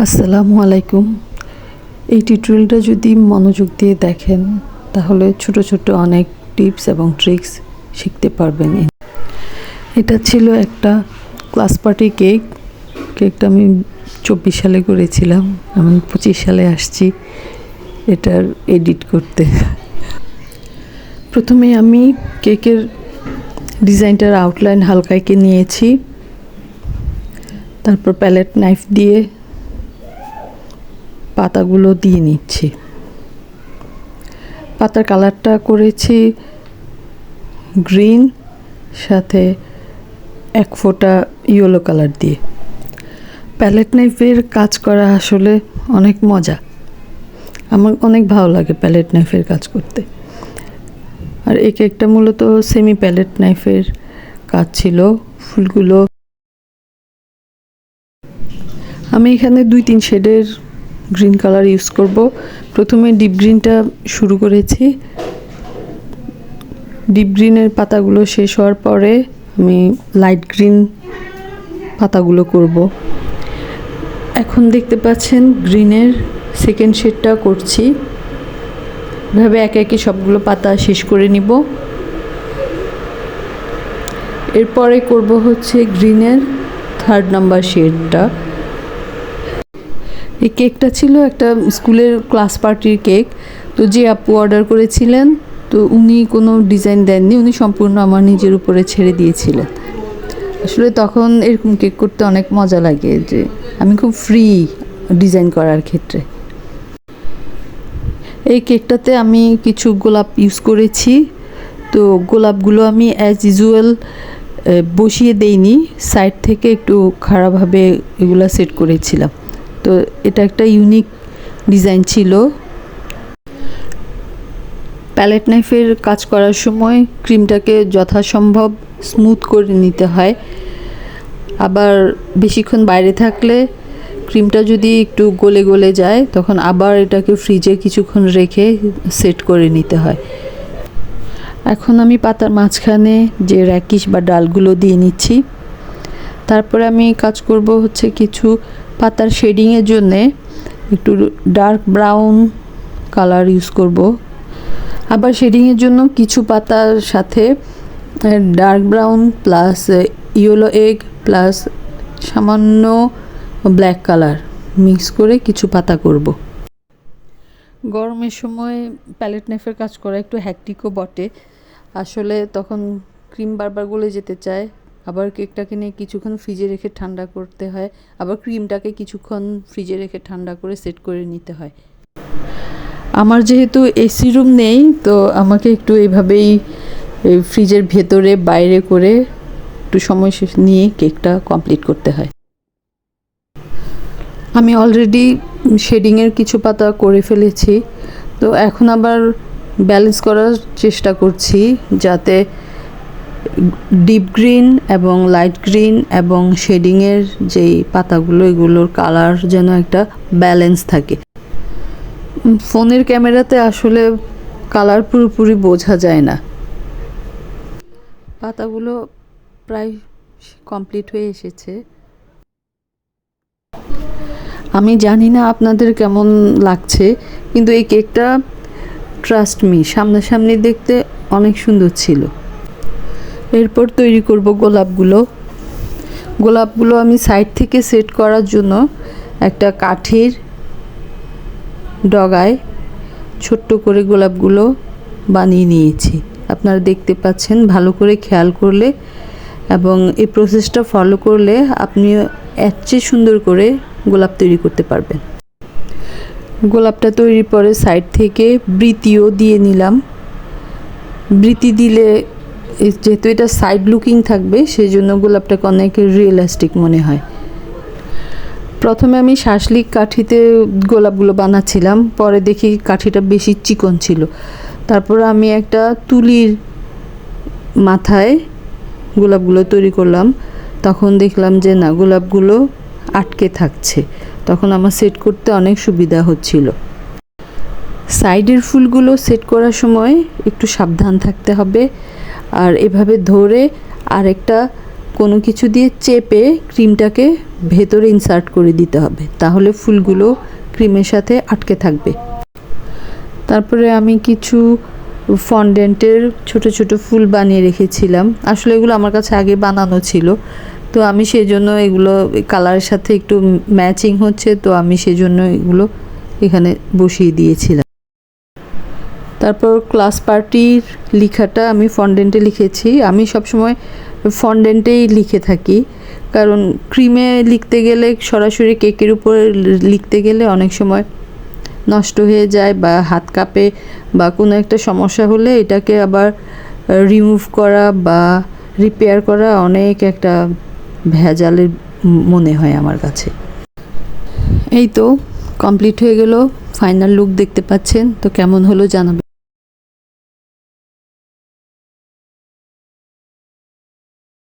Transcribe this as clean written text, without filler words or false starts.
আসসালামু আলাইকুম। এই টিউটোরিয়ালটা যদি মনোযোগ দিয়ে দেখেন তাহলে ছোট ছোট অনেক টিপস এবং ট্রিক্স শিখতে পারবেন। এটা ছিল একটা ক্লাস পার্টি কেকটা আমি 24 সালে করেছিলাম, আমি 25 সালে আসছি এটার এডিট করতে। প্রথমে আমি কেকের ডিজাইনটার আউটলাইন হালকা এঁকে নিয়েছি, তারপর প্যালেট নাইফ দিয়ে পাতাগুলো দিয়ে নিচ্ছি। পাতার কালারটা করেছি গ্রিন, সাথে এক ফোঁটা ইয়েলো কালার দিয়ে। প্যালেট নাইফের কাজ করা আসলে অনেক মজা, আমার অনেক ভালো লাগে প্যালেট নাইফের কাজ করতে। আর এই কেকটা মূলত সেমি প্যালেট নাইফের কাজ ছিল। ফুলগুলো আমি এখানে 2-3 শেডের গ্রিন কালার ইউজ করব। প্রথমে ডিপ গ্রিনটা শুরু করেছি, ডিপ গ্রিনের পাতাগুলো শেষ হওয়ার পরে আমি লাইট গ্রিন পাতাগুলো করব। এখন দেখতে পাচ্ছেন গ্রিনের সেকেন্ড শেডটা করছি। এভাবে একে একে সবগুলো পাতা শেষ করে নিব। এরপরে করব হচ্ছে গ্রিনের 3rd নাম্বার শেডটা। এই কেকটা ছিল একটা স্কুলের ক্লাস পার্টির কেক। তো যে আপু অর্ডার করেছিলেন, তো উনি কোনো ডিজাইন দেননি, উনি সম্পূর্ণ আমার নিজের উপরে ছেড়ে দিয়েছিলেন। আসলে তখন এরকম কেক করতে অনেক মজা লাগে, যে আমি খুব ফ্রি ডিজাইন করার ক্ষেত্রে। এই কেকটাতে আমি কিছু গোলাপ ইউজ করেছি। তো গোলাপগুলো আমি অ্যাজ ইউজুয়াল বসিয়ে দেইনি, সাইড থেকে একটু খারাপভাবে এগুলা সেট করেছিলাম। তো এটা একটা ইউনিক ডিজাইন ছিল। প্যালেট নাইফের কাজ করার সময় ক্রিমটাকে যথাসম্ভব স্মুথ করে নিতে হয়। আবার বেশিক্ষণ বাইরে থাকলে ক্রিমটা যদি একটু গলে গলে যায়, তখন আবার এটাকে ফ্রিজে কিছুক্ষণ রেখে সেট করে নিতে হয়। এখন আমি পাতার মাঝখানে যে র্যাকিশ বা ডালগুলো দিয়ে নিচ্ছি। তারপরে আমি কাজ করব হচ্ছে কিছু পাতার শেডিংয়ের জন্যে একটু ডার্ক ব্রাউন কালার ইউজ করব। আবার শেডিংয়ের জন্য কিছু পাতার সাথে dark brown plus yellow egg plus সামান্য ব্ল্যাক কালার মিক্স করে কিছু পাতা করব। গরমের সময় প্যালেট নাইফের কাজ করা একটু হ্যাকটিকও বটে। আসলে তখন ক্রিম বারবার গলে যেতে চায়, আবার কেকটাকে নিয়ে কিছুক্ষণ ফ্রিজে রেখে ঠান্ডা করতে হয়, আবার ক্রিমটাকে কিছুক্ষণ ফ্রিজে রেখে ঠান্ডা করে সেট করে নিতে হয়। আমার যেহেতু এসি রুম নেই, তো আমাকে একটু এইভাবেই ফ্রিজের ভেতরে বাইরে করে একটু সময় নিয়ে কেকটা কমপ্লিট করতে হয়। আমি অলরেডি শেডিংয়ের কিছু পাতা করে ফেলেছি। তো এখন আবার ব্যালেন্স করার চেষ্টা করছি, যাতে ডিপ গ্রিন এবং লাইট গ্রিন এবং শেডিংয়ের যেই পাতাগুলো, এগুলোর কালার যেন একটা ব্যালেন্স থাকে। ফোনের ক্যামেরাতে আসলে কালার পুরোপুরি বোঝা যায় না। পাতাগুলো প্রায় কমপ্লিট হয়ে এসেছে। আমি জানি না আপনাদের কেমন লাগছে, কিন্তু এই কেকটা ট্রাস্ট মি, সামনাসামনি দেখতে অনেক সুন্দর ছিল। এরপর তৈরি করব গোলাপগুলো আমি সাইড থেকে সেট করার জন্য একটা কাঠের ডগায় ছোট্ট করে গোলাপগুলো বানিয়ে নিয়েছি। আপনারা দেখতে পাচ্ছেন, ভালো করে খেয়াল করলে এবং এই প্রসেসটা ফলো করলে আপনি এর চেয়ে সুন্দর করে গোলাপ তৈরি করতে পারবেন। গোলাপটা তৈরির পরে সাইড থেকে বৃতিও দিয়ে নিলাম। বৃতি দিলে যেহেতু এটা সাইড লুকিং থাকবে, সেই জন্য গোলাপটাকে অনেক রিয়েলিস্টিক মনে হয়। প্রথমে আমি শাসলিক কাঠিতে গোলাপগুলো বানাচ্ছিলাম, পরে দেখি কাঠিটা বেশি চিকন ছিল। তারপর আমি একটা তুলির মাথায় গোলাপগুলো তৈরি করলাম। তখন দেখলাম যে না, গোলাপগুলো আটকে থাকছে। তখন আমার সেট করতে অনেক সুবিধা হচ্ছিল। সাইডের ফুলগুলো সেট করার সময় একটু সাবধান থাকতে হবে। আর এভাবে ধরে আরেকটা কোনো কিছু দিয়ে চেপে ক্রিমটাকে ভেতরে ইনসার্ট করে দিতে হবে, তাহলে ফুলগুলো ক্রিমের সাথে আটকে থাকবে। তারপরে আমি কিছু ফন্ডেন্টের ছোট ছোট ফুল বানিয়ে রেখেছিলাম। আসলে এগুলো আমার কাছে আগে বানানো ছিল, তো আমি সেজন্য এগুলো কালারের সাথে একটু ম্যাচিং হচ্ছে, তো আমি সেজন্য এগুলো এখানে বসিয়ে দিয়েছিলাম। তারপর ক্লাস পার্টির লেখাটা আমি ফন্ডেন্টে লিখেছি। আমি সবসময় ফন্ডেন্টেই লিখে থাকি, কারণ ক্রিমে লিখতে গেলে, সরাসরি কেকের উপরে লিখতে গেলে অনেক সময় নষ্ট হয়ে যায় বা হাত কাঁপে বা কোনো একটা সমস্যা হলে এটাকে আবার রিমুভ করা বা রিপেয়ার করা অনেক একটা ভেজালের মনে হয় আমার কাছে। এই তো কমপ্লিট হয়ে গেল, ফাইনাল লুক দেখতে পাচ্ছেন, তো কেমন হলো জানাবেন।